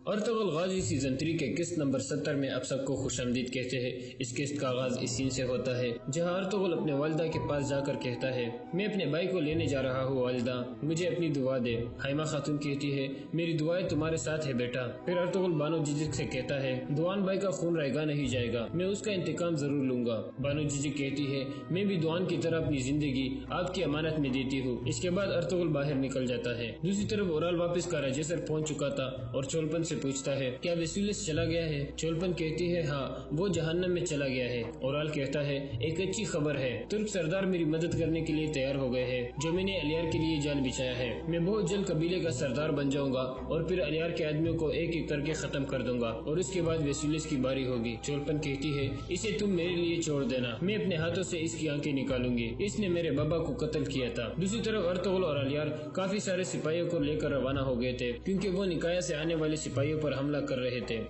Ertugrul Ghazi season 3 کے قسط number 70 میں آپ سب کو خوش آمدید کہتے ہیں۔ اس قسط کا آغاز اس سین سے ہوتا ہے جہاں ارطغرل اپنے والدہ کے پاس جا کر کہتا ہے میں اپنے بھائی کو لینے جا رہا ہوں والدہ، مجھے اپنی دعا دے۔ حائمہ خاتون کہتی ہے میری دعائیں تمہارے ساتھ ہے بیٹا۔ پھر ارطغرل بانو جیجک سے کہتا ہے دوان بھائی کا خون رائے گا نہیں جائے گا، میں اس کا انتقام ضرور لوں گا۔ بانو جیجک کہتی ہے میں بھی دوان کی طرح اپنی زندگی آپ کی امانت میں دیتی ہوں۔ اس کے بعد ارطغرل باہر نکل جاتا ہے۔ دوسری طرف اورال واپس کاراجیسر پہنچ چکا تھا اور چولپن سے پوچھتا ہے کیا ویسولیس چلا گیا ہے؟ چولپن کہتی ہے ہاں وہ جہنم میں چلا گیا ہے۔ اورال کہتا ہے ایک اچھی خبر ہے، ترک سردار میری مدد کرنے کے لیے تیار ہو گئے ہیں جو میں نے الیار کے لیے جال بچھایا ہے۔ میں بہت جلد قبیلے کا سردار بن جاؤں گا اور پھر الیار کے آدمیوں کو ایک ایک کر کے ختم کر دوں گا اور اس کے بعد ویسولیس کی باری ہوگی۔ چولپن کہتی ہے اسے تم میرے لیے چھوڑ دینا، میں اپنے ہاتھوں سے اس کی آنکھیں نکالوں گی، اس نے میرے بابا کو قتل کیا تھا۔ دوسری طرف ارطغرل اور الیار کافی سارے سپاہیوں کو لے کر روانہ ہو گئے تھے کیونکہ وہ نکایا سے آنے والے سپاہیوں پر حملہ کر رہے تھے۔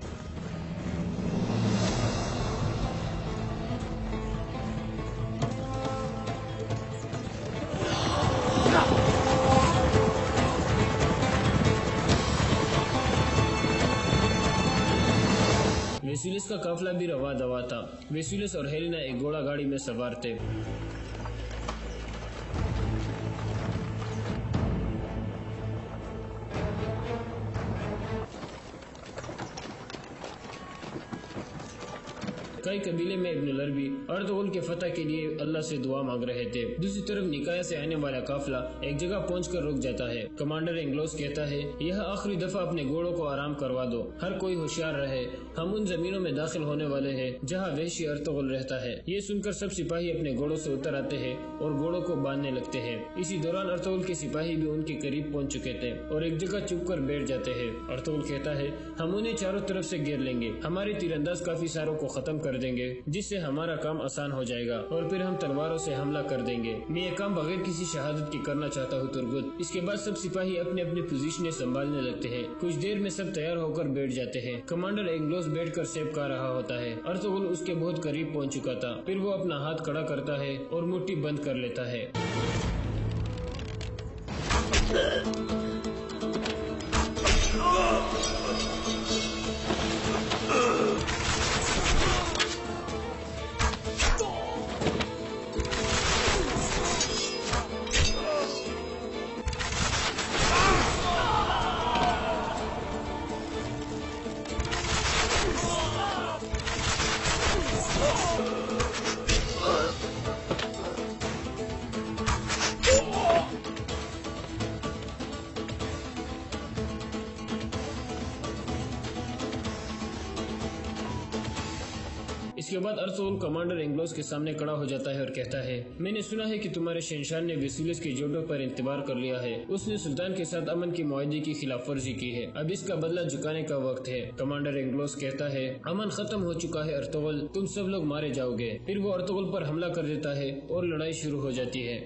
ویسولیس کا قافلہ بھی روا دوا تھا۔ ویسولیس اور ہیلینا ایک گھوڑا گاڑی میں سوار تھے۔ کئی قبیلے میں ابن العربی ارطغرل کے فتح کے لیے اللہ سے دعا مانگ رہے تھے۔ دوسری طرف نکایا سے آنے والا قافلہ ایک جگہ پہنچ کر رک جاتا ہے۔ کمانڈر انگلوس کہتا ہے یہ آخری دفعہ اپنے گھوڑوں کو آرام کروا دو، ہر کوئی ہوشیار رہے، ہم ان زمینوں میں داخل ہونے والے ہیں جہاں وحشی ارطغرل رہتا ہے۔ یہ سن کر سب سپاہی اپنے گھوڑوں سے اتر آتے ہیں اور گھوڑوں کو باندھنے لگتے ہیں۔ اسی دوران ارطغرل کے سپاہی بھی ان کے قریب پہنچ چکے تھے اور ایک جگہ چپ کر بیٹھ جاتے ہیں۔ ارطغرل کہتا ہے ہم انہیں چاروں طرف سے گھیر لیں گے، ہمارے تیر انداز کافی ساروں کو ختم کر دیں گے جس سے ہمارا کام آسان ہو جائے گا اور پھر ہم تلواروں سے حملہ کر دیں گے۔ میں یہ کام بغیر کسی شہادت کے کرنا چاہتا ہوں ترگت۔ اس کے بعد سب سپاہی اپنے اپنے پوزیشنیں سنبھالنے لگتے ہیں۔ کچھ دیر میں سب تیار ہو کر بیٹھ جاتے ہیں۔ کمانڈر انگلوس بیٹھ کر سیب کھا رہا ہوتا ہے۔ ارطغرل اس کے بہت قریب پہنچ چکا تھا۔ پھر وہ اپنا ہاتھ کھڑا کرتا ہے اور مٹھی بند کر لیتا ہے۔ اس کے بعد ارطغرل کمانڈر انگلوس کے سامنے کھڑا ہو جاتا ہے اور کہتا ہے میں نے سنا ہے کہ تمہارے شہنشاہ نے ویسولیس کے جوڑوں پر انتبار کر لیا ہے، اس نے سلطان کے ساتھ امن کے معاہدے کی خلاف ورزی کی ہے، اب اس کا بدلہ چکانے کا وقت ہے۔ کمانڈر انگلوس کہتا ہے امن ختم ہو چکا ہے ارطغرل، تم سب لوگ مارے جاؤ گے۔ پھر وہ ارطغرل پر حملہ کر دیتا ہے اور لڑائی شروع ہو جاتی ہے۔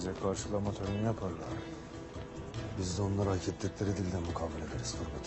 Bize karşılama töreni yaparlar. Biz de onlara hak ettikleri dilden mukabele ederiz Turgut.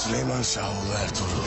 Süleyman Şahoğlu Ertuğrul.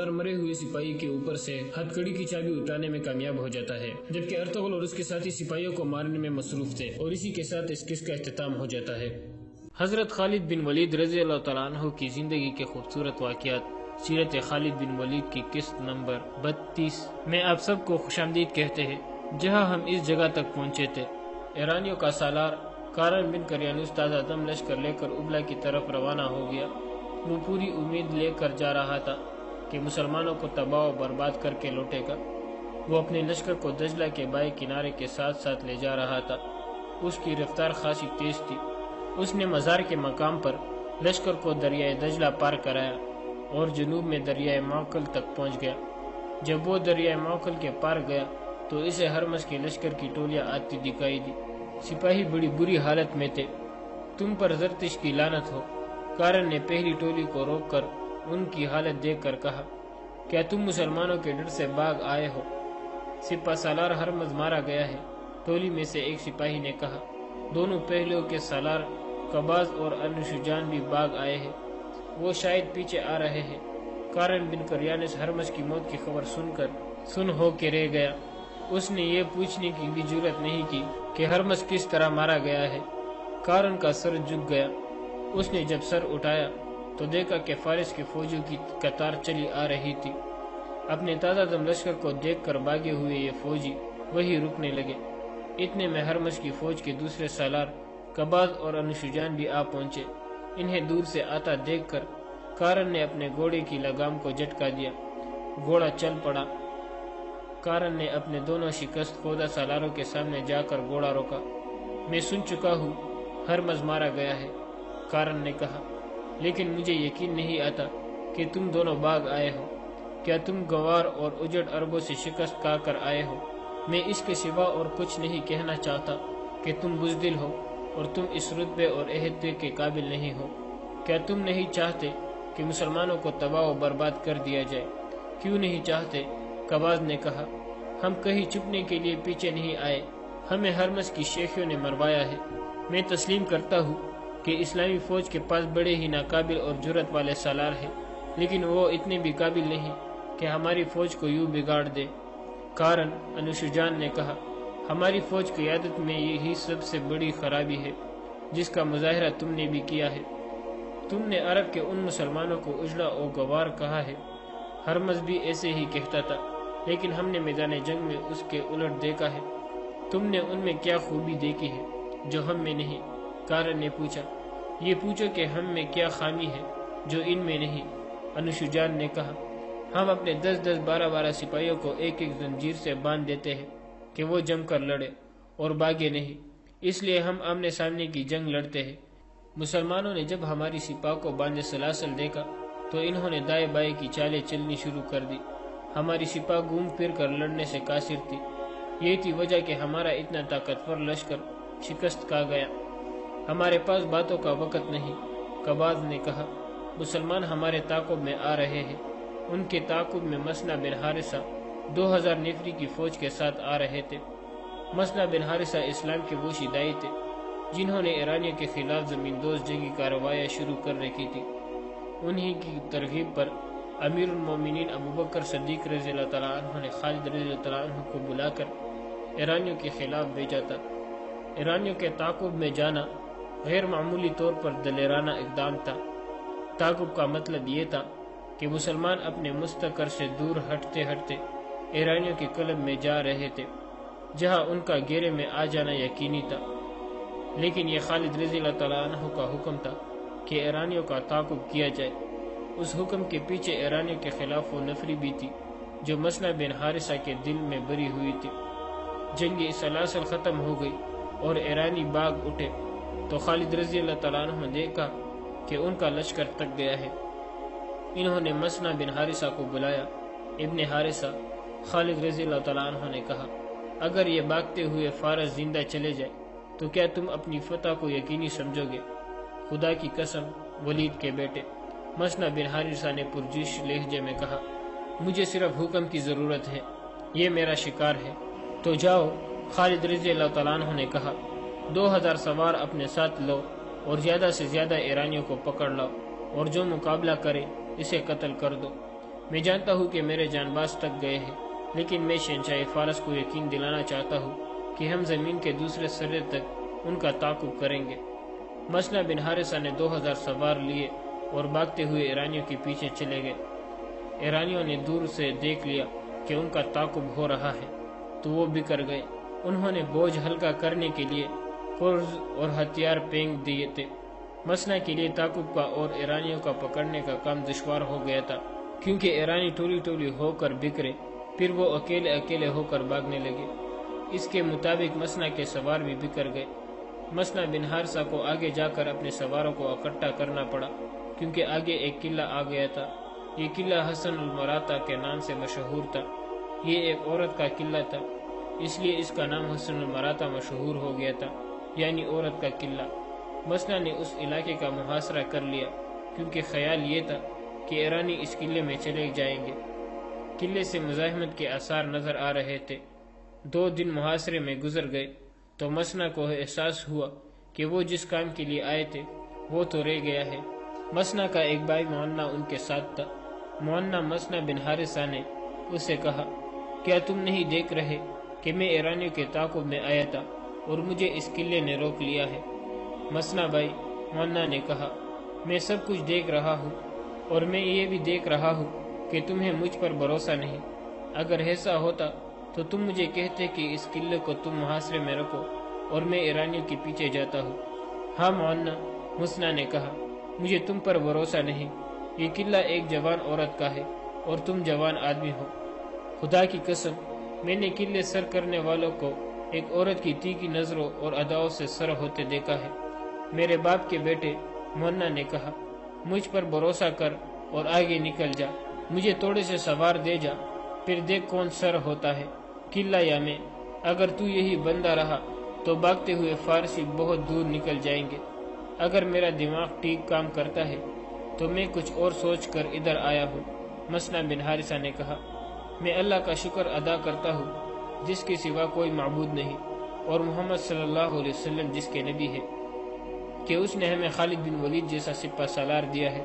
سردار مرے ہوئے سپاہی کے اوپر سے ہتھکڑی کی چابی اٹھانے میں کامیاب ہو جاتا ہے، جبکہ ارطغرل اور اس کے ساتھی سپاہیوں کو مارنے میں مصروف تھے، اور اسی کے ساتھ اس قسط کا اختتام ہو جاتا ہے۔ حضرت خالد بن ولید رضی اللہ تعالیٰ عنہ کی زندگی کے خوبصورت واقعات، سیرت خالد بن ولید کی قسط نمبر 32 میں آپ سب کو خوش آمدید کہتے ہیں۔ جہاں ہم اس جگہ تک پہنچے تھے، ایرانیوں کا سالار کارن بن کریانوس تازہ دم لشکر لے کر ابلا کی طرف روانہ ہو گیا۔ وہ پوری امید لے کر جا رہا تھا کہ مسلمانوں کو تباہ و برباد کر کے لوٹے گا۔ وہ اپنے لشکر کو دجلہ کے بائیں کنارے کے ساتھ ساتھ لے جا رہا تھا۔ اس کی رفتار خاصی تیز تھی۔ اس نے مزار کے مقام پر لشکر کو دریائے دجلہ پار کرایا اور جنوب میں دریائے معقل تک پہنچ گیا۔ جب وہ دریائے معقل کے پار گیا تو اسے ہرمز کے لشکر کی ٹولیاں آتی دکھائی دی۔ سپاہی بڑی بری حالت میں تھے۔ تم پر زرتش کی لعنت ہو، کارن نے پہلی ٹولی کو روک کر ان کی حالت دیکھ کر کہا، کیا تم مسلمانوں کے ڈر سے باغ آئے ہو؟ سپہ سالار ہرمز مارا گیا ہے، ٹولی میں سے ایک سپاہی نے کہا۔ دونوں پہلوؤں کے سالار قباز اور انوشجان بھی باغ آئے ہیں، وہ شاید پیچھے آ رہے ہیں۔ کارن بن کریانوس ہرمز کی موت کی خبر سن ہو کے رہ گیا۔ اس نے یہ پوچھنے کی بھی جرات نہیں کی کہ ہرمز کس طرح مارا گیا ہے۔ کارن کا سر جھک گیا۔ اس نے جب سر اٹھایا تو دیکھا کہ فارس کے فوجیوں کی قطار چلی آ رہی تھی۔ اپنے تازہ دم لشکر کو دیکھ کر بھاگے ہوئے یہ فوجی وہی رکنے لگے۔ اتنے میں ہرمز کی فوج کے دوسرے سالار قباز اور انوشجان بھی آ پہنچے۔ انہیں دور سے آتا دیکھ کر کارن نے اپنے گھوڑے کی لگام کو جھٹکا دیا، گھوڑا چل پڑا۔ کارن نے اپنے دونوں شکست خوردہ سالاروں کے سامنے جا کر گھوڑا روکا۔ میں سن چکا ہوں ہرمز مارا گیا ہے، کارن نے کہا، لیکن مجھے یقین نہیں آتا کہ تم دونوں باغ آئے ہو۔ کیا تم گوار اور اجڑ عربوں سے شکست کھا کر آئے ہو؟ میں اس کے سوا اور کچھ نہیں کہنا چاہتا کہ تم بزدل ہو اور تم اس رتبے اور عہدے کے قابل نہیں ہو۔ کیا تم نہیں چاہتے کہ مسلمانوں کو تباہ و برباد کر دیا جائے؟ کیوں نہیں چاہتے؟ قباز نے کہا، ہم کہیں چھپنے کے لیے پیچھے نہیں آئے، ہمیں ہرمز کی شیخیوں نے مروایا ہے۔ میں تسلیم کرتا ہوں کہ اسلامی فوج کے پاس بڑے ہی ناقابل اور جرأت والے سالار ہیں، لیکن وہ اتنے بھی قابل نہیں کہ ہماری فوج کو یوں بگاڑ دے۔ کارن انوشجان نے کہا، ہماری فوج کی قیادت میں یہی سب سے بڑی خرابی ہے جس کا مظاہرہ تم نے بھی کیا ہے۔ تم نے عرب کے ان مسلمانوں کو اجلا و گوار کہا ہے، ہرمز بھی ایسے ہی کہتا تھا، لیکن ہم نے میدان جنگ میں اس کے الٹ دیکھا ہے۔ تم نے ان میں کیا خوبی دیکھی ہے جو ہم میں نہیں؟ کارن نے پوچھا، یہ پوچھو کہ ہم میں کیا خامی ہے جو ان میں نہیں؟ انوشجان نے کہا، ہم اپنے 10-10 12-12 سپاہیوں کو ایک ایک زنجیر سے باندھ دیتے ہیں کہ وہ جم کر لڑے اور باغے نہیں، اس لیے ہم آمنے سامنے کی جنگ لڑتے ہیں۔ مسلمانوں نے جب ہماری سپاہ کو باندھے سلاسل دیکھا تو انہوں نے دائیں بائیں کی چالیں چلنی شروع کر دی۔ ہماری سپاہ گھوم پھر کر لڑنے سے قاصر تھی۔ یہ تھی وجہ کہ ہمارا اتنا طاقتور لشکر شکست کھا گیا۔ ہمارے پاس باتوں کا وقت نہیں، قباز نے کہا۔ مسلمان ہمارے تعاقب میں آ رہے ہیں۔ ان کے تعاقب میں مسنا بن حارثہ 2000 نفری کی فوج کے ساتھ آ رہے تھے۔ مسنا بن حارثہ اسلام کے وہ شیدائی تھے جنہوں نے ایرانیوں کے خلاف زمین دوز جنگی کارروائیاں شروع کر رکھی تھی۔ انہی کی ترغیب پر امیر المومنین ابو بکر صدیق رضی اللہ تعالیٰ عنہ نے خالد رضی اللہ تعالیٰ عنہ کو بلا کر ایرانیوں کے خلاف بھیجا تھا۔ ایرانیوں کے تعاقب میں جانا غیر معمولی طور پر دلیرانہ اقدام تھا۔ تعاقب کا مطلب یہ تھا کہ مسلمان اپنے مستقر سے دور ہٹتے ہٹتے ایرانیوں کے قلب میں جا رہے تھے جہاں ان کا گھیرے میں آ جانا یقینی تھا، لیکن یہ خالد رضی اللہ تعالیٰ عنہ کا حکم تھا کہ ایرانیوں کا تعاقب کیا جائے۔ اس حکم کے پیچھے ایرانیوں کے خلاف وہ نفری بھی تھی جو مسنا بن حارثہ کے دل میں بری ہوئی تھی۔ جنگ سلاسل ختم ہو گئی اور ایرانی باغ اٹھے تو خالد رضی اللہ تعالیٰ عنہ نے دیکھا کہ ان کا لشکر تک گیا ہے۔ انہوں نے مسنا بن حارثہ کو بلایا۔ ابن حارثہ، خالد رضی اللہ تعالیٰ عنہ نے کہا، اگر یہ بھاگتے ہوئے فارس زندہ چلے جائے تو کیا تم اپنی فتح کو یقینی سمجھو گے؟ خدا کی قسم، ولید کے بیٹے، مسنا بن حارثہ نے پرجوش لہجے میں کہا، مجھے صرف حکم کی ضرورت ہے، یہ میرا شکار ہے۔ تو جاؤ، خالد رضی اللہ تعالیٰ عنہ نے کہا، 2000 سوار اپنے ساتھ لو اور زیادہ سے زیادہ ایرانیوں کو پکڑ لاؤ، اور جو مقابلہ کرے اسے قتل کر دو۔ میں جانتا ہوں کہ میرے جان باز تک گئے ہیں، لیکن میں شہنشاہ فارس کو یقین دلانا چاہتا ہوں کہ ہم زمین کے دوسرے سرے تک ان کا تعاقب کریں گے۔ مسنا بن حارثہ نے 2000 سوار لیے اور بھاگتے ہوئے ایرانیوں کے پیچھے چلے گئے۔ ایرانیوں نے دور سے دیکھ لیا کہ ان کا تعاقب ہو رہا ہے تو وہ بکر گئے۔ انہوں نے بوجھ ہلکا کرنے کے لیے کرز اور ہتھیار پھینک دیے تھے۔ مسنا کے لیے تعاقب کا اور ایرانیوں کا پکڑنے کا کام دشوار ہو گیا تھا، کیونکہ ایرانی ٹولی ٹولی ہو کر بکھرے، پھر وہ اکیلے اکیلے ہو کر بھاگنے لگے۔ اس کے مطابق مسنا کے سوار بھی بکھر گئے۔ مسنا بن حارثہ کو آگے جا کر اپنے سواروں کو اکٹھا کرنا پڑا، کیونکہ آگے ایک قلعہ آ گیا تھا۔ یہ قلعہ حسن المراتا کے نام سے مشہور تھا۔ یہ ایک عورت کا قلعہ تھا، اس لیے اس کا نام حسن المراتا مشہور ہو گیا تھا، یعنی عورت کا قلعہ۔ مسنا نے اس علاقے کا محاصرہ کر لیا، کیونکہ خیال یہ تھا کہ ایرانی اس قلعے میں چلے جائیں گے۔ قلعے سے مزاحمت کے آثار نظر آ رہے تھے۔ 2 دن محاصرے میں گزر گئے تو مسنا کو احساس ہوا کہ وہ جس کام کے لیے آئے تھے وہ تو رہ گیا ہے۔ مسنا کا ایک بھائی معنا ان کے ساتھ تھا۔ معنا مسنا بن حارثہ نے اسے کہا، کیا تم نہیں دیکھ رہے کہ میں ایرانیوں کے تعاقب میں آیا تھا اور مجھے اس قلعے نے روک لیا ہے؟ مسنا بھائی معنا نے کہا، میں سب کچھ دیکھ رہا ہوں، اور میں یہ بھی دیکھ رہا ہوں کہ تمہیں مجھ پر بھروسہ نہیں۔ اگر ایسا ہوتا تو تم مجھے کہتے کہ اس قلعے کو تم محاصرے میں رکھو اور میں ایرانیوں کے پیچھے جاتا ہوں۔ ہاں معنا، مسنا نے کہا، مجھے تم پر بھروسہ نہیں۔ یہ قلعہ ایک جوان عورت کا ہے اور تم جوان آدمی ہو۔ خدا کی قسم، میں نے قلعے سر کرنے والوں کو ایک عورت کی تیکھی نظروں اور اداؤں سے سر ہوتے دیکھا ہے۔ میرے باپ کے بیٹے، معنا نے کہا، مجھ پر بھروسہ کر اور آگے نکل جا، مجھے تھوڑے سے سوار دے جا، پھر دیکھ کون سر ہوتا ہے، قلعہ یا میں۔ اگر تو یہی بندہ رہا تو بھاگتے ہوئے فارسی بہت دور نکل جائیں گے۔ اگر میرا دماغ ٹھیک کام کرتا ہے تو میں کچھ اور سوچ کر ادھر آیا ہوں۔ مسنا بن حارثہ نے کہا، میں اللہ کا شکر ادا کرتا ہوں جس کے سوا کوئی معبود نہیں، اور محمد صلی اللہ علیہ وسلم جس کے نبی ہے، کہ اس نے ہمیں خالد بن ولید جیسا سپہ سالار دیا ہے۔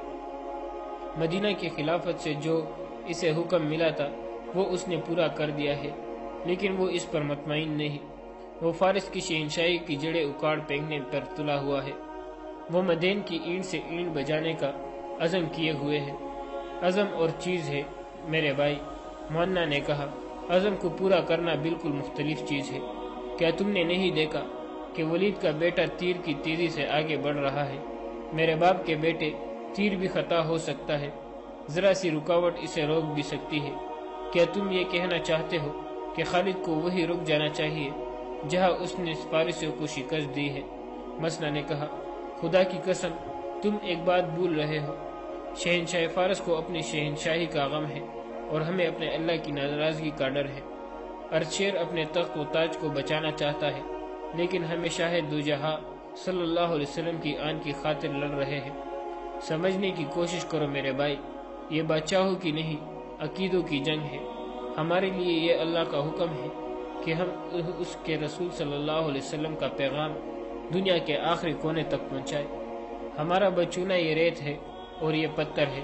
مدینہ کی خلافت سے جو اسے حکم ملا تھا وہ اس نے پورا کر دیا ہے، لیکن وہ اس پر مطمئن نہیں۔ وہ فارس کی شہنشاہی کی جڑیں اکاڑ پھینکنے پر تلا ہوا ہے۔ وہ مدین کی اینٹ سے اینٹ بجانے کا عزم کیے ہوئے ہے۔ عزم اور چیز ہے میرے بھائی، معنا نے کہا، عزم کو پورا کرنا بالکل مختلف چیز ہے۔ کیا تم نے نہیں دیکھا کہ ولید کا بیٹا تیر کی تیزی سے آگے بڑھ رہا ہے؟ میرے باپ کے بیٹے، تیر بھی خطا ہو سکتا ہے، ذرا سی رکاوٹ اسے روک بھی سکتی ہے۔ کیا تم یہ کہنا چاہتے ہو کہ خالد کو وہی رک جانا چاہیے جہاں اس نے فارسیوں کو شکست دی ہے؟ مسنا نے کہا، خدا کی قسم، تم ایک بات بھول رہے ہو۔ شہنشاہ فارس کو اپنی شہنشاہی کا غم ہے اور ہمیں اپنے اللہ کی ناراضگی کا ڈر ہے۔ ارشیر اپنے تخت و تاج کو بچانا چاہتا ہے، لیکن ہمیں شاہ دو جہاں صلی اللہ علیہ وسلم کی آن کی خاطر لڑ رہے ہیں۔ سمجھنے کی کوشش کرو میرے بھائی، یہ بادشاہوں کی نہیں، عقیدوں کی جنگ ہے۔ ہمارے لیے یہ اللہ کا حکم ہے کہ ہم اس کے رسول صلی اللہ علیہ وسلم کا پیغام دنیا کے آخری کونے تک پہنچائے۔ ہمارا بچونا یہ ریت ہے اور یہ پتھر ہے،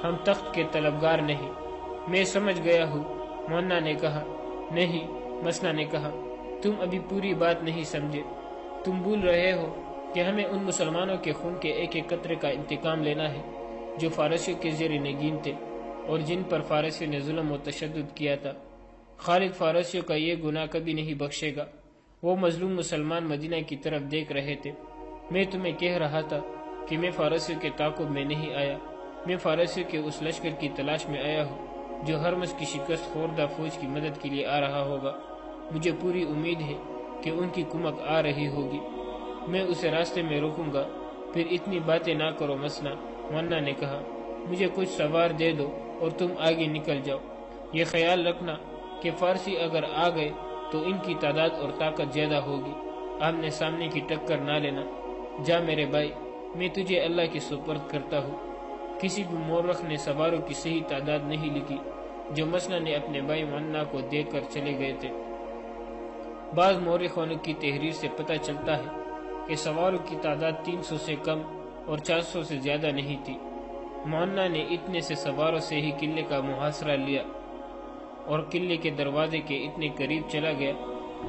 ہم تخت کے طلبگار نہیں۔ میں سمجھ گیا ہوں، معنا نے کہا۔ نہیں، مسنا نے کہا، تم ابھی پوری بات نہیں سمجھے۔ تم بھول رہے ہو کہ ہمیں ان مسلمانوں کے خون کے ایک ایک قطرے کا انتقام لینا ہے جو فارسیوں کے زیر نگین تھے اور جن پر فارسیوں نے ظلم و تشدد کیا تھا۔ خالد فارسیوں کا یہ گناہ کبھی نہیں بخشے گا۔ وہ مظلوم مسلمان مدینہ کی طرف دیکھ رہے تھے۔ میں تمہیں کہہ رہا تھا کہ میں فارسیوں کے تعاقب میں نہیں آیا، میں فارسیوں کے اس لشکر کی تلاش میں آیا ہوں جو ہرمز کی شکست خوردہ فوج کی مدد کے لیے آ رہا ہوگا۔ مجھے پوری امید ہے کہ ان کی کمک آ رہی ہوگی، میں اسے راستے میں روکوں گا۔ پھر اتنی باتیں نہ کرو مسنا، معنا نے کہا، مجھے کچھ سوار دے دو اور تم آگے نکل جاؤ۔ یہ خیال رکھنا کہ فارسی اگر آ گئے تو ان کی تعداد اور طاقت زیادہ ہوگی، آمنے سامنے کی ٹکر نہ لینا۔ جا میرے بھائی، میں تجھے اللہ کی سپرد کرتا ہوں۔ کسی بھی مورخ نے سواروں کی صحیح تعداد نہیں لکھی جو مسنا نے اپنے بھائی معنا کو دے کر چلے گئے تھے۔ بعض مورخوں کی تحریر سے پتہ چلتا ہے کہ سواروں کی تعداد 300 سے کم اور 400 سے زیادہ نہیں تھی۔ مونا نے اتنے سے سواروں سے ہی قلعے کا محاصرہ لیا اور قلعے کے دروازے کے اتنے قریب چلا گیا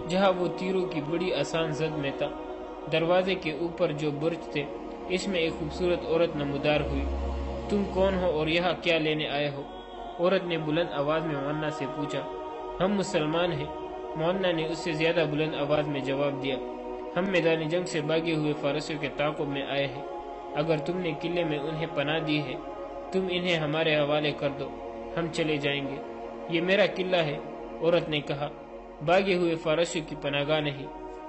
جہاں وہ تیروں کی بڑی آسان زد میں تھا۔ دروازے کے اوپر جو برج تھے اس میں ایک خوبصورت عورت نمودار ہوئی۔ تم کون ہو اور یہاں کیا لینے آئے ہو؟ عورت نے بلند آواز میں مونا سے پوچھا۔ ہم مسلمان ہیں، مونا نے اس سے زیادہ بلند آواز میں جواب دیا۔ ہم میدان جنگ سے بھاگے ہوئے فارسیوں کے تعاقب میں آئے ہیں۔ اگر تم نے قلعے میں انہیں پناہ دی ہے تم انہیں ہمارے حوالے کر دو، ہم چلے جائیں گے۔ یہ میرا قلعہ ہے، عورت نے کہا، بھاگے ہوئے فارسیوں کی پناہ گاہ نہیں،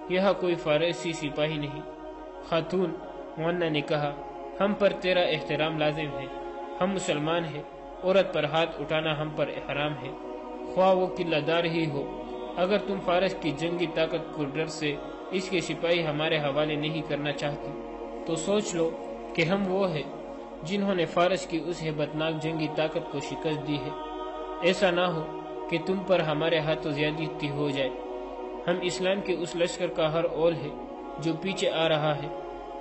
یہاں کوئی فارسی سپاہی نہیں۔ خاتون، مونا نے کہا، ہم پر تیرا احترام لازم ہے، ہم مسلمان ہیں، عورت پر ہاتھ اٹھانا ہم پر حرام ہے، خواہ وہ قلعہ دار ہی ہو۔ اگر تم فارس کی جنگی طاقت کو ڈر سے اس کے سپاہی ہمارے حوالے نہیں کرنا چاہتی تو سوچ لو کہ ہم وہ ہیں جنہوں نے فارس کی اس ہیبتناک جنگی طاقت کو شکست دی ہے۔ ایسا نہ ہو کہ تم پر ہمارے ہاتھوں زیادتی ہو جائے۔ ہم اسلام کے اس لشکر کا ہر اول ہے جو پیچھے آ رہا ہے۔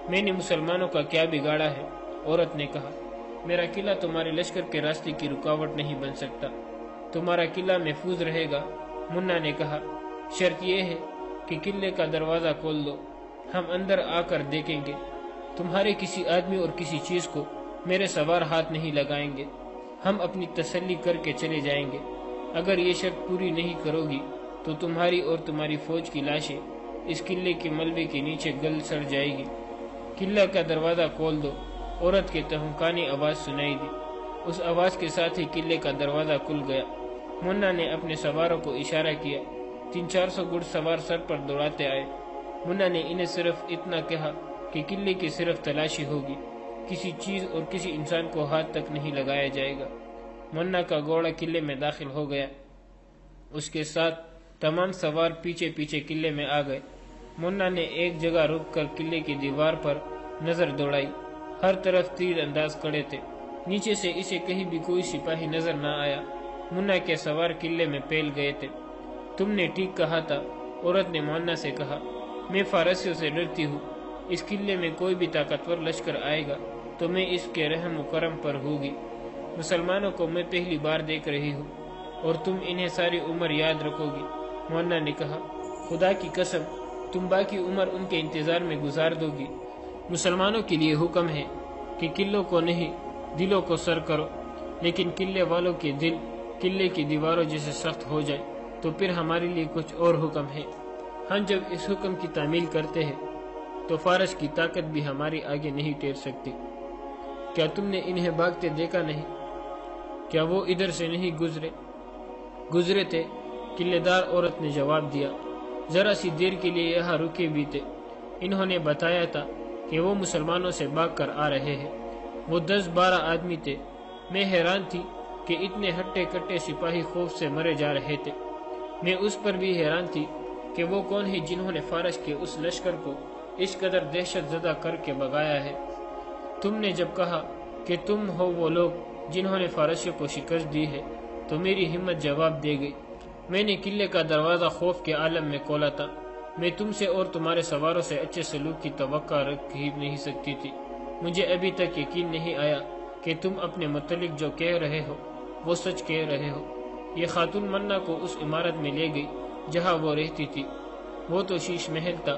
میں نے مسلمانوں کا کیا بگاڑا ہے؟ عورت نے کہا، میرا قلعہ تمہارے لشکر کے راستے کی رکاوٹ نہیں بن سکتا، تمہارا قلعہ محفوظ رہے گا۔ منا نے کہا، شرط یہ ہے کہ قلعے کا دروازہ کھول دو، ہم اندر آ کر دیکھیں گے۔ تمہارے کسی آدمی اور کسی چیز کو میرے سوار ہاتھ نہیں لگائیں گے، ہم اپنی تسلی کر کے چلے جائیں گے۔ اگر یہ شرط پوری نہیں کرو گی تو تمہاری اور تمہاری فوج کی لاشیں اس قلعے کے ملبے کے نیچے گل سڑ جائے گی۔ قلعہ کا دروازہ کھول دو، عورت کی تہمکانی آواز سنائی دی۔ اس آواز کے ساتھ ہی قلعے کا دروازہ کھل گیا۔ منا نے اپنے سواروں کو اشارہ کیا۔ 300-400 گھڑ سوار سر پر دوڑاتے آئے۔ منا نے انہیں صرف اتنا کہا کہ قلعے کی صرف تلاشی ہوگی، کسی چیز اور کسی انسان کو ہاتھ تک نہیں لگایا جائے گا۔ منا کا گھوڑا قلعے میں داخل ہو گیا، اس کے ساتھ تمام سوار پیچھے پیچھے قلعے میں آ گئے۔ منا نے ایک جگہ رک کر قلعے کی دیوار پر نظر دوڑائی، ہر طرف تیر انداز کھڑے تھے، نیچے سے اسے کہیں بھی کوئی سپاہی نظر نہ آیا۔ منا کے سوار قلعے میں پھیل گئے تھے۔ تم نے ٹھیک کہا تھا، عورت نے منا سے کہا، میں فارسیوں سے ڈرتی ہوں، اس قلعے میں کوئی بھی طاقتور لشکر آئے گا تو میں اس کے رحم و کرم پر ہوگی۔ مسلمانوں کو میں پہلی بار دیکھ رہی ہوں اور تم انہیں ساری عمر یاد رکھو گی۔ مونا نے کہا، خدا کی قسم تم باقی عمر ان کے انتظار میں گزار دو گی۔ مسلمانوں کے لیے حکم ہے کہ قلعوں کو نہیں دلوں کو سر کرو، لیکن قلعے والوں کے دل قلعے کی دیواروں جیسے سخت ہو جائے تو پھر ہمارے لیے کچھ اور حکم ہے۔ ہم جب اس حکم کی تعمیل کرتے ہیں تو فارس کی طاقت بھی ہماری آگے نہیں ٹھہر سکتی۔ کیا تم نے انہیں بھاگتے دیکھا نہیں؟ کیا وہ ادھر سے نہیں گزرے تھے؟ قلعے دار عورت نے جواب دیا، ذرا سی دیر کے لیے یہاں رکے بھی تھے۔ انہوں نے بتایا تھا کہ وہ مسلمانوں سے بھاگ کر آ رہے ہیں۔ وہ 10-12 آدمی تھے۔ میں حیران تھی کہ اتنے ہٹے کٹے سپاہی خوف سے مرے جا رہے تھے۔ میں اس پر بھی حیران تھی کہ وہ کون ہیں جنہوں نے فارس کے اس لشکر کو اس قدر دہشت زدہ کر کے بھگایا ہے۔ تم نے جب کہا کہ تم ہو وہ لوگ جنہوں نے فارسیوں کو شکست دی ہے تو میری ہمت جواب دے گئی۔ میں نے قلعے کا دروازہ خوف کے عالم میں کھولا تھا۔ میں تم سے اور تمہارے سواروں سے اچھے سلوک کی توقع رکھ ہی نہیں سکتی تھی۔ مجھے ابھی تک یقین نہیں آیا کہ تم اپنے متعلق جو کہہ رہے ہو وہ سچ کہہ رہے ہو۔ یہ خاتون منا کو اس عمارت میں لے گئی جہاں وہ رہتی تھی۔ وہ تو شیش محل تھا۔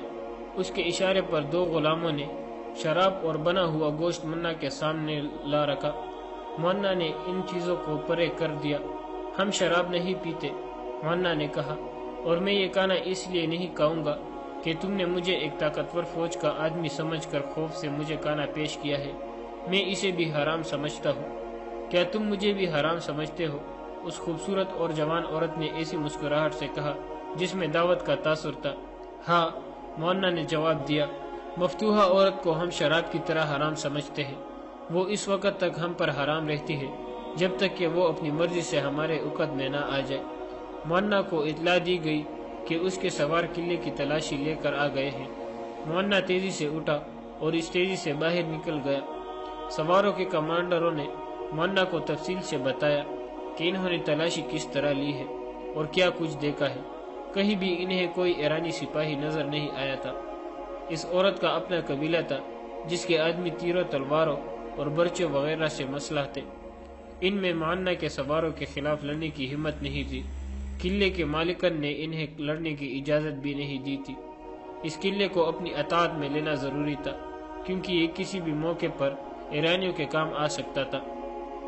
اس کے اشارے پر 2 غلاموں نے شراب اور بنا ہوا گوشت منا کے سامنے لا رکھا۔ منا نے ان چیزوں کو پرے کر دیا۔ ہم شراب نہیں پیتے، منا نے کہا، اور میں یہ کھانا اس لیے نہیں کھاؤں گا کہ تم نے مجھے ایک طاقتور فوج کا آدمی سمجھ کر خوف سے مجھے کھانا پیش کیا ہے۔ میں اسے بھی حرام سمجھتا ہوں۔ کیا تم مجھے بھی حرام سمجھتے ہو؟ اس خوبصورت اور جوان عورت نے ایسی مسکراہٹ سے کہا جس میں دعوت کا تاثر تھا۔ ہاں، مونا نے جواب دیا، مفتوحہ عورت کو ہم شراب کی طرح حرام سمجھتے ہیں۔ وہ اس وقت تک ہم پر حرام رہتی ہے جب تک کہ وہ اپنی مرضی سے ہمارے عقد میں نہ آ جائے۔ مونا کو اطلاع دی گئی کہ اس کے سوار قلعے کی تلاشی لے کر آ گئے ہیں۔ مونا تیزی سے اٹھا اور اس تیزی سے باہر نکل گیا۔ سواروں کے کمانڈروں نے مونا کو تفصیل سے بتایا کہ انہوں نے تلاشی کس طرح لی ہے اور کیا کچھ دیکھا ہے۔ کہیں بھی انہیں کوئی ایرانی سپاہی نظر نہیں آیا تھا۔ اس عورت کا اپنا قبیلہ تھا جس کے آدمی تیروں تلواروں اور برچوں وغیرہ سے مسلح تھے۔ ان میں معنا کے سواروں کے خلاف لڑنے کی ہمت نہیں تھی۔ قلعے کے مالکن نے انہیں لڑنے کی اجازت بھی نہیں دی تھی۔ اس قلعے کو اپنی اطاعت میں لینا ضروری تھا، کیونکہ یہ کسی بھی موقع پر ایرانیوں کے کام آ سکتا تھا۔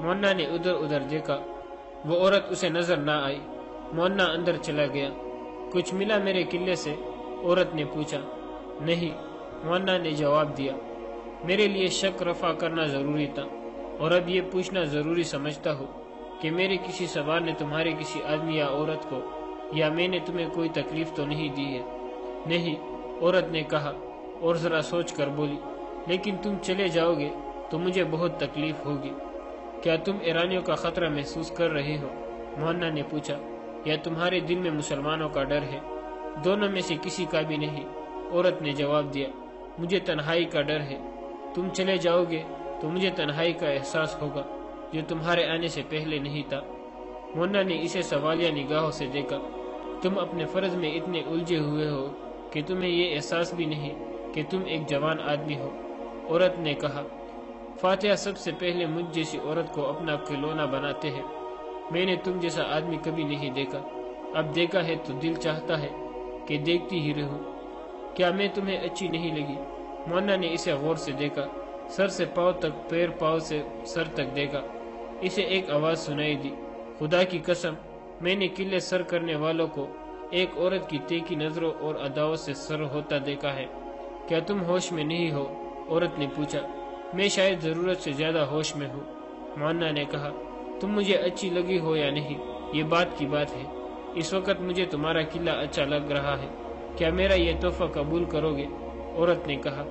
مونا نے ادھر ادھر دیکھا، وہ عورت اسے نظر نہ آئی۔ مونا اندر چلا گیا۔ کچھ ملا میرے قلعے سے؟ عورت نے پوچھا۔ نہیں، مونا نے جواب دیا۔ میرے لیے شک رفع کرنا ضروری تھا، اور اب یہ پوچھنا ضروری سمجھتا ہوں کہ میرے کسی سوار نے تمہارے کسی آدمی یا عورت کو، یا میں نے تمہیں کوئی تکلیف تو نہیں دی ہے؟ نہیں، عورت نے کہا، اور ذرا سوچ کر بولی، لیکن تم چلے جاؤ گے تو مجھے بہت تکلیف ہوگی۔ کیا تم ایرانیوں کا خطرہ محسوس کر رہے ہو؟ مونا نے پوچھا، یا تمہارے دل میں مسلمانوں کا ڈر ہے؟ دونوں میں سے کسی کا بھی نہیں، عورت نے جواب دیا۔ مجھے تنہائی کا ڈر ہے۔ تم چلے جاؤ گے تو مجھے تنہائی کا احساس ہوگا، جو تمہارے آنے سے پہلے نہیں تھا۔ مونا نے اسے سوالیہ نگاہوں سے دیکھا۔ تم اپنے فرض میں اتنے الجھے ہوئے ہو کہ تمہیں یہ احساس بھی نہیں کہ تم ایک جوان آدمی ہو۔ عورت نے کہا، فاتحہ سب سے پہلے مجھ جیسی عورت کو اپنا کھلونا بناتے ہیں۔ میں نے تم جیسا آدمی کبھی نہیں دیکھا، اب دیکھا ہے تو دل چاہتا ہے کہ دیکھتی ہی رہوں۔ کیا میں تمہیں اچھی نہیں لگی؟ مونا نے اسے غور سے دیکھا، سر سے پاؤں تک، پیر پاؤں سے سر تک دیکھا۔ اسے ایک آواز سنائی دی، خدا کی قسم، میں نے قلعے سر کرنے والوں کو ایک عورت کی تیکھی نظروں اور اداؤں سے سر ہوتا دیکھا ہے۔ کیا تم ہوش میں نہیں ہو؟ عورت نے پوچھا۔ میں شاید ضرورت سے زیادہ ہوش میں ہوں، مونا نے کہا۔ تم مجھے اچھی لگی ہو یا نہیں، یہ بات کی بات ہے۔ اس وقت مجھے تمہارا قلعہ اچھا لگ رہا ہے۔ کیا میرا یہ تحفہ قبول کرو گے؟ عورت نے کہا،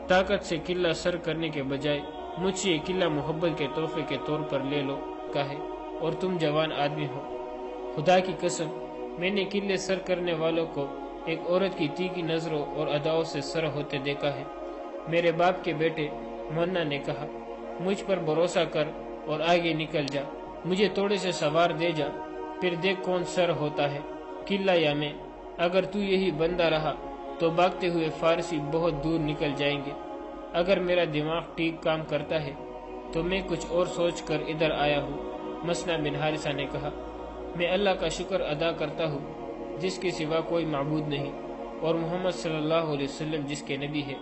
طاقت سے قلعہ سر کرنے کے بجائے مجھ سے یہ قلعہ محبت کے تحفے کے طور پر لے لو کہے، اور تم جوان آدمی ہو۔ خدا کی قسم، میں نے قلعے سر کرنے والوں کو ایک عورت کی تیکھی نظروں اور اداؤں سے سر ہوتے دیکھا ہے۔ میرے باپ کے بیٹے، مونا نے کہا، مجھ پر بھروسہ کر اور آگے نکل جا، مجھے تھوڑے سے سوار دے جا، پھر دیکھ کون سر ہوتا ہے، قلعہ یا میں۔ اگر تو یہی بندہ رہا تو بھاگتے ہوئے فارسی بہت دور نکل جائیں گے۔ اگر میرا دماغ ٹھیک کام کرتا ہے تو میں کچھ اور سوچ کر ادھر آیا ہوں۔ مسنا بن حارثہ نے کہا، میں اللہ کا شکر ادا کرتا ہوں جس کے سوا کوئی معبود نہیں، اور محمد صلی اللہ علیہ وسلم جس کے نبی ہے،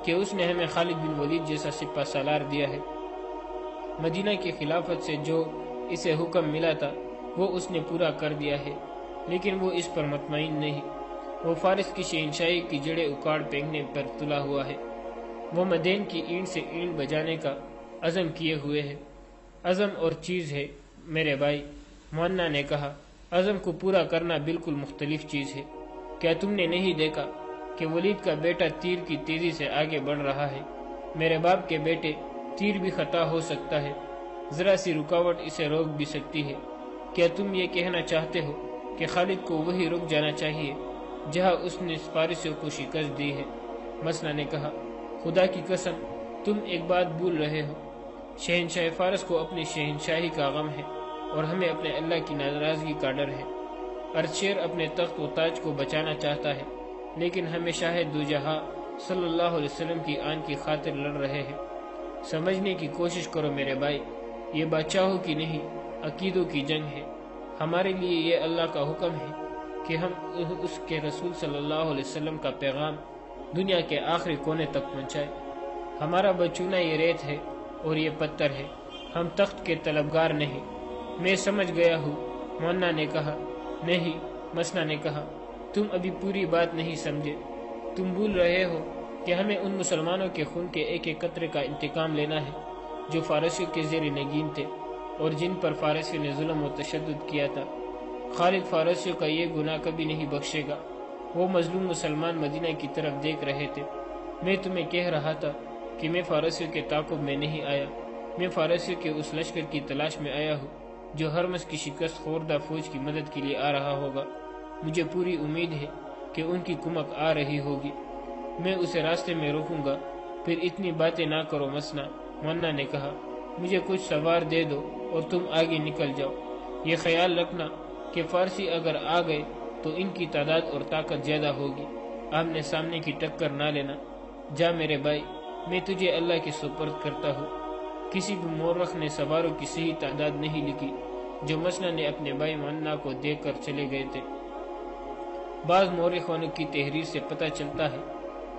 کہ اس نے ہمیں خالد بن ولید جیسا سپہ سالار دیا ہے۔ مدینہ کی خلافت سے جو اسے حکم ملا تھا وہ اس نے پورا کر دیا ہے، لیکن وہ اس پر مطمئن نہیں۔ وہ فارس کی شہنشاہی کی جڑیں اکاڑ پھینکنے پر تلا ہوا ہے۔ وہ مدین کی اینٹ سے اینٹ بجانے کا عزم کیے ہوئے ہے۔ عزم اور چیز ہے میرے بھائی، مونا نے کہا، عزم کو پورا کرنا بالکل مختلف چیز ہے۔ کیا تم نے نہیں دیکھا کہ ولید کا بیٹا تیر کی تیزی سے آگے بڑھ رہا ہے؟ میرے باپ کے بیٹے، تیر بھی خطا ہو سکتا ہے، ذرا سی رکاوٹ اسے روک بھی سکتی ہے۔ کیا تم یہ کہنا چاہتے ہو کہ خالد کو وہی رک جانا چاہیے جہاں اس نے فارسیوں کو شکست دی ہے؟ مسنا نے کہا، خدا کی قسم، تم ایک بات بھول رہے ہو۔ شہنشاہ فارس کو اپنی شہنشاہی کا غم ہے، اور ہمیں اپنے اللہ کی ناراضگی کا ڈر ہے۔ ارشیر اپنے تخت و تاج کو بچانا چاہتا ہے، لیکن ہمیں شاہ دو جہاں صلی اللہ علیہ وسلم کی آن کی خاطر لڑ رہے ہیں۔ سمجھنے کی کوشش کرو میرے بھائی، یہ بادشاہوں کی نہیں، عقیدوں کی جنگ ہے۔ ہمارے لیے یہ اللہ کا حکم ہے کہ ہم اس کے رسول صلی اللہ علیہ وسلم کا پیغام دنیا کے آخری کونے تک پہنچائے۔ ہمارا بچونا یہ ریت ہے اور یہ پتھر ہے، ہم تخت کے طلبگار نہیں۔ میں سمجھ گیا ہوں، مونا نے کہا۔ نہیں، مسنا نے کہا، تم ابھی پوری بات نہیں سمجھے۔ تم بھول رہے ہو کہ ہمیں ان مسلمانوں کے خون کے ایک ایک قطرے کا انتقام لینا ہے جو فارسیوں کے زیر نگین تھے اور جن پر فارسیوں نے ظلم و تشدد کیا تھا۔ خالد فارسیوں کا یہ گناہ کبھی نہیں بخشے گا۔ وہ مظلوم مسلمان مدینہ کی طرف دیکھ رہے تھے۔ میں تمہیں کہہ رہا تھا کہ میں فارسیوں کے تعاقب میں نہیں آیا، میں فارسیوں کے اس لشکر کی تلاش میں آیا ہوں جو ہرمز کی شکست خوردہ فوج کی مدد کے لیے آ رہا ہوگا۔ مجھے پوری امید ہے کہ ان کی کمک آ رہی ہوگی۔ میں اسے راستے میں روکوں گا۔ پھر اتنی باتیں نہ کرو مسنا، مونا نے کہا، مجھے کچھ سوار دے دو اور تم آگے نکل جاؤ۔ یہ خیال رکھنا کہ فارسی اگر آ گئے تو ان کی تعداد اور طاقت زیادہ ہوگی، آمنے سامنے کی ٹکر نہ لینا۔ جا میرے بھائی، میں تجھے اللہ کے سپرد کرتا ہوں۔ کسی بھی مورخ نے سواروں کی صحیح تعداد نہیں لکھی جو مسنا نے اپنے بھائی منا کو دیکھ کر چلے گئے تھے۔ بعض مورخوں کی تحریر سے پتہ چلتا ہے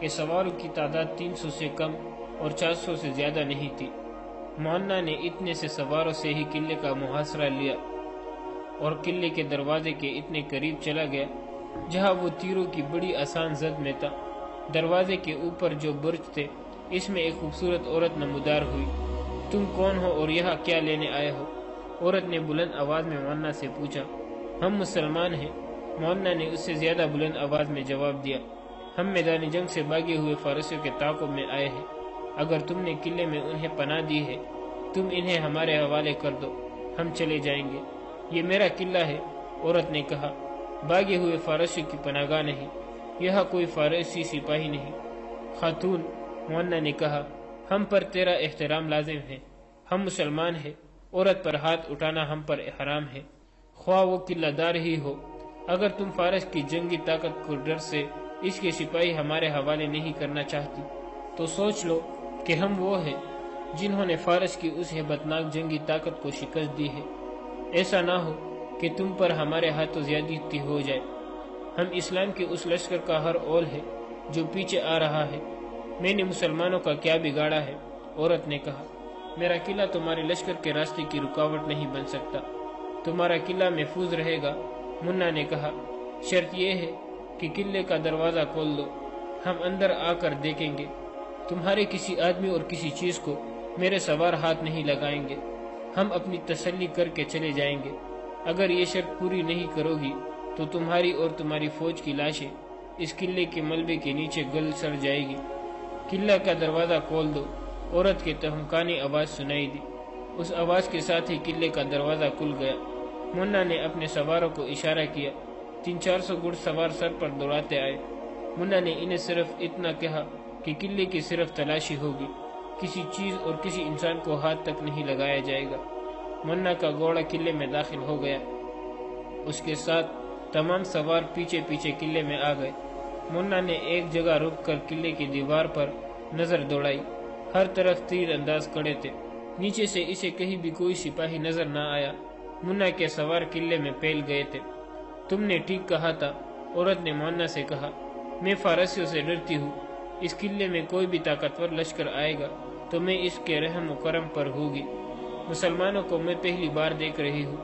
کہ سواروں کی تعداد 300 سے کم اور 400 سے زیادہ نہیں تھی۔ منا نے اتنے سے سواروں سے ہی قلعے کا محاصرہ لیا اور قلعے کے دروازے کے اتنے قریب چلا گیا جہاں وہ تیروں کی بڑی آسان زد میں تھا۔ دروازے کے اوپر جو برج تھے اس میں ایک خوبصورت عورت نمودار ہوئی۔ تم کون ہو اور یہاں کیا لینے آئے ہو؟ عورت نے بلند آواز میں منا سے پوچھا۔ ہم مسلمان ہیں، منا نے اس سے زیادہ بلند آواز میں جواب دیا۔ ہم میدان جنگ سے بھاگے ہوئے فارسیوں کے تعاقب میں آئے ہیں۔ اگر تم نے قلعے میں انہیں پناہ دی ہے تم انہیں ہمارے حوالے کر دو، ہم چلے جائیں گے۔ یہ میرا قلعہ ہے، عورت نے کہا، بھاگے ہوئے فارسیوں کی پناہ گاہ نہیں، یہاں کوئی فارسی سپاہی نہیں۔ خاتون، منا نے کہا، ہم پر تیرا احترام لازم ہے، ہم مسلمان ہیں، عورت پر ہاتھ اٹھانا ہم پر حرام ہے، خواہ وہ قلعہ دار ہی ہو۔ اگر تم فارس کی جنگی طاقت کو ڈر سے اس کے سپاہی ہمارے حوالے نہیں کرنا چاہتی تو سوچ لو کہ ہم وہ ہیں جنہوں نے فارس کی اس ہیبتناک جنگی طاقت کو شکست دی ہے۔ ایسا نہ ہو کہ تم پر ہمارے ہاتھوں زیادتی ہو جائے۔ ہم اسلام کے اس لشکر کا ہر اول ہے جو پیچھے آ رہا ہے۔ میں نے مسلمانوں کا کیا بگاڑا ہے؟ عورت نے کہا، میرا قلعہ تمہارے لشکر کے راستے کی رکاوٹ نہیں بن سکتا، تمہارا قلعہ محفوظ رہے گا۔ منا نے کہا، شرط یہ ہے کہ قلعے کا دروازہ کھول دو، ہم اندر آ کر دیکھیں گے۔ تمہارے کسی آدمی اور کسی چیز کو میرے سوار ہاتھ نہیں لگائیں گے، ہم اپنی تسلی کر کے چلے جائیں گے۔ اگر یہ شرط پوری نہیں کرو گی تو تمہاری اور تمہاری فوج کی لاشیں اس قلعے کے ملبے کے نیچے گل سڑ جائے گی۔ قلعہ کا دروازہ کھول دو، عورت کی تہمکانی آواز سنائی دی۔ اس آواز کے ساتھ ہی قلعے کا دروازہ کھل گیا۔ منا نے اپنے سواروں کو اشارہ کیا۔ 300-400 گھڑ سوار سر پر دوڑاتے آئے۔ منا نے انہیں صرف اتنا کہا کہ قلعے کی صرف تلاشی ہوگی، کسی چیز اور کسی انسان کو ہاتھ تک نہیں لگایا جائے گا۔ منا کا گھوڑا قلعے میں داخل ہو گیا، اس کے ساتھ تمام سوار پیچھے پیچھے قلعے میں آ گئے۔ منا نے ایک جگہ رک کر قلعے کی دیوار پر نظر دوڑائی، ہر طرف تیر انداز کھڑے تھے، نیچے سے اسے کہیں بھی کوئی سپاہی نظر نہ آیا۔ منا کے سوار قلعے میں پھیل گئے تھے۔ تم نے ٹھیک کہا تھا، عورت نے منا سے کہا، میں فارسیوں سے ڈرتی ہوں، اس قلعے میں کوئی بھی طاقتور لشکر آئے گا تو میں اس کے رحم و کرم پر ہوگی۔ مسلمانوں کو میں پہلی بار دیکھ رہی ہوں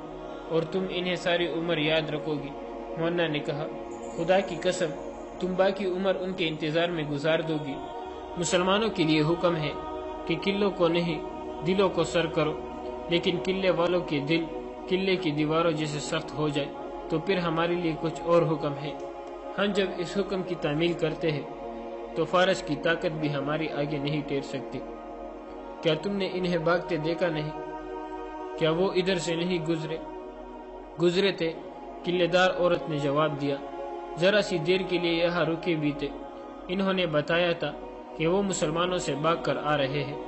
اور تم انہیں ساری عمر یاد رکھو گی۔ منا نے کہا، خدا کی قسم تم باقی عمر ان کے انتظار میں گزار دو گی۔ مسلمانوں کے لیے حکم ہے کہ قلعوں کو نہیں دلوں کو سر کرو، لیکن قلعے والوں کے دل قلعے کی دیواروں جیسے سخت ہو جائے تو پھر ہمارے لیے کچھ اور حکم ہے۔ ہم جب اس حکم کی تعمیل کرتے ہیں تو فارس کی طاقت بھی ہماری آگے نہیں ٹھہر سکتی۔ کیا تم نے انہیں بھاگتے دیکھا نہیں؟ کیا وہ ادھر سے نہیں گزرے تھے؟ قلعے دار عورت نے جواب دیا، ذرا سی دیر کے لیے یہاں رکے بھی تھے۔ انہوں نے بتایا تھا کہ وہ مسلمانوں سے بھاگ کر آ رہے ہیں۔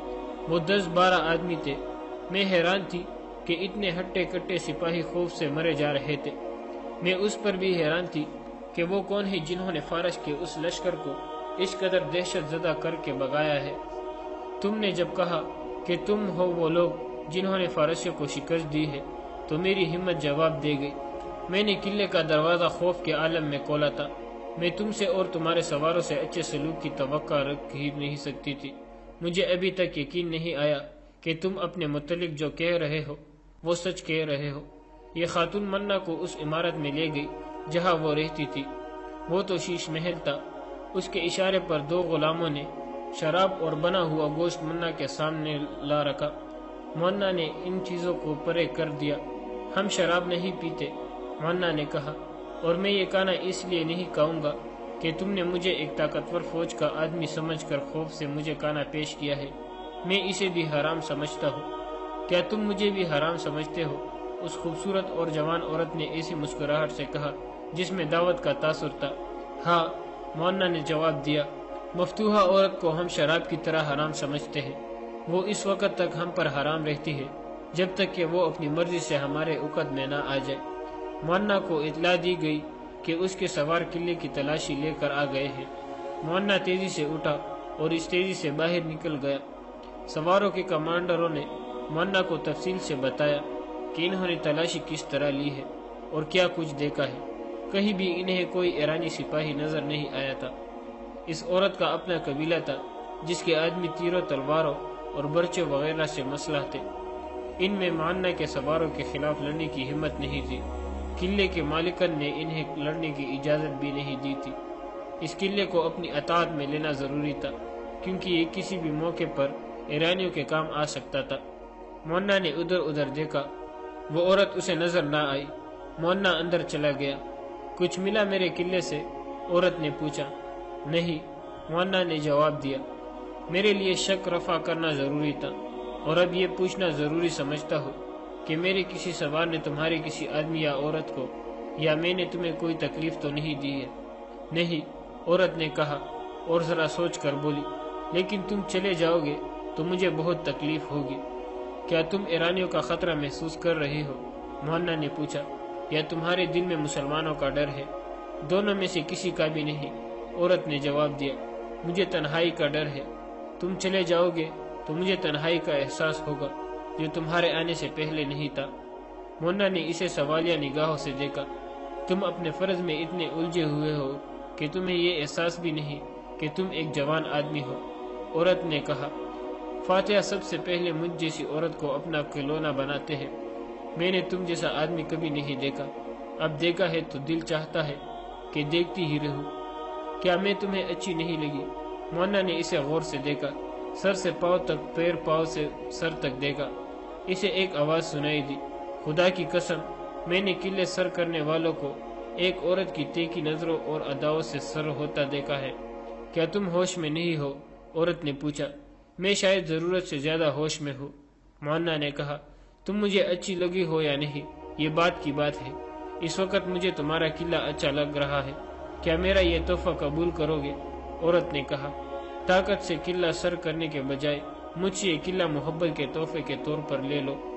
وہ 10-12 آدمی تھے۔ میں حیران تھی کہ اتنے ہٹے کٹے سپاہی خوف سے مرے جا رہے تھے۔ میں اس پر بھی حیران تھی کہ وہ کون ہیں جنہوں نے فارس کے اس لشکر کو اس قدر دہشت زدہ کر کے بھگایا ہے۔ تم نے جب کہا کہ تم ہو وہ لوگ جنہوں نے فارسیوں کو شکست دی ہے تو میری ہمت جواب دے گئی۔ میں نے قلعے کا دروازہ خوف کے عالم میں کھولا تھا۔ میں تم سے اور تمہارے سواروں سے اچھے سلوک کی توقع رکھ ہی نہیں سکتی تھی۔ مجھے ابھی تک یقین نہیں آیا کہ تم اپنے متعلق جو کہہ رہے ہو وہ سچ کہہ رہے ہو۔ یہ خاتون منا کو اس عمارت میں لے گئی جہاں وہ رہتی تھی۔ وہ تو شیش محل تھا۔ اس کے اشارے پر 2 غلاموں نے شراب اور بنا ہوا گوشت منا کے سامنے لا رکھا۔ منا نے ان چیزوں کو پرے کر دیا۔ ہم شراب نہیں پیتے، منا نے کہا، اور میں یہ کہنا اس لیے نہیں کہوں گا کہ تم نے مجھے ایک طاقتور فوج کا آدمی سمجھ کر خوف سے مجھے کھانا پیش کیا ہے۔ میں اسے بھی حرام سمجھتا ہوں۔ کیا تم مجھے بھی حرام سمجھتے ہو؟ اس خوبصورت اور جوان عورت نے ایسی مسکراہٹ سے کہا جس میں دعوت کا تاثر تھا۔ ہاں، منا نے جواب دیا، مفتوحہ عورت کو ہم شراب کی طرح حرام سمجھتے ہیں۔ وہ اس وقت تک ہم پر حرام رہتی ہے جب تک کہ وہ اپنی مرضی سے ہمارے عقد میں نہ آ جائے۔ منا کو اطلاع دی گئی کہ اس کے سوار قلعے کی تلاشی لے کر آ گئے ہیں۔ منا تیزی سے اٹھا اور اس تیزی سے باہر نکل گیا۔ سواروں کے کمانڈروں نے منا کو تفصیل سے بتایا کہ انہوں نے تلاشی کس طرح لی ہے اور کیا کچھ دیکھا ہے۔ کہیں بھی انہیں کوئی ایرانی سپاہی نظر نہیں آیا تھا۔ اس عورت کا اپنا قبیلہ تھا جس کے آدمی تیروں، تلواروں اور برچوں وغیرہ سے مسلح تھے۔ ان میں ماننا کے سواروں کے خلاف لڑنے کی ہمت نہیں تھی۔ قلعے کے مالکن نے انہیں لڑنے کی اجازت بھی نہیں دی تھی۔ اس قلعے کو اپنی اطاعت میں لینا ضروری تھا کیونکہ یہ کسی بھی موقع پر ایرانیوں کے کام آ سکتا تھا۔ مونا نے ادھر ادھر دیکھا، وہ عورت اسے نظر نہ آئی۔ مونا اندر چلا گیا۔ کچھ ملا میرے قلعے سے؟ عورت نے پوچھا۔ نہیں، مونا نے جواب دیا۔ میرے لیے شک رفع کرنا ضروری تھا اور اب یہ پوچھنا ضروری سمجھتا ہوں کہ میرے کسی سوار نے تمہارے کسی آدمی یا عورت کو یا میں نے تمہیں کوئی تکلیف تو نہیں دی ہے؟ نہیں، عورت نے کہا اور ذرا سوچ کر بولی، لیکن تم چلے جاؤ گے تو مجھے بہت تکلیف ہوگی۔ کیا تم ایرانیوں کا خطرہ محسوس کر رہے ہو؟ مونا نے پوچھا، یا تمہارے دل میں مسلمانوں کا ڈر ہے؟ دونوں میں سے کسی کا بھی نہیں، عورت نے جواب دیا۔ مجھے تنہائی کا ڈر ہے۔ تم چلے جاؤ گے تو مجھے تنہائی کا احساس ہوگا جو تمہارے آنے سے پہلے نہیں تھا۔ مونا نے اسے سوالیہ نگاہوں سے دیکھا۔ تم اپنے فرض میں اتنے الجھے ہوئے ہو کہ تمہیں یہ احساس بھی نہیں کہ تم ایک جوان آدمی ہو، عورت نے کہا۔ فاتحہ سب سے پہلے مجھ جیسی عورت کو اپنا کھلونا بناتے ہیں۔ میں نے تم جیسا آدمی کبھی نہیں دیکھا، اب دیکھا ہے تو دل چاہتا ہے کہ دیکھتی ہی رہوں۔ کیا میں تمہیں اچھی نہیں لگی؟ مونا نے اسے غور سے دیکھا، سر سے پاؤں تک، پیر پاؤں سے سر تک دیکھا۔ اسے ایک آواز سنائی دی، خدا کی قسم، میں نے قلعے سر کرنے والوں کو ایک عورت کی تیکھی نظروں اور اداؤں سے سر ہوتا دیکھا ہے۔ کیا تم ہوش میں نہیں ہو؟ عورت نے پوچھا۔ میں شاید ضرورت سے زیادہ ہوش میں ہوں، مونا نے کہا۔ تم مجھے اچھی لگی ہو یا نہیں، یہ بات کی بات ہے۔ اس وقت مجھے تمہارا قلعہ اچھا لگ رہا ہے۔ کیا میرا یہ تحفہ قبول کرو گے؟ عورت نے کہا۔ طاقت سے قلعہ سر کرنے کے بجائے مجھ سے یہ قلعہ محبت کے تحفے کے طور پر لے لو۔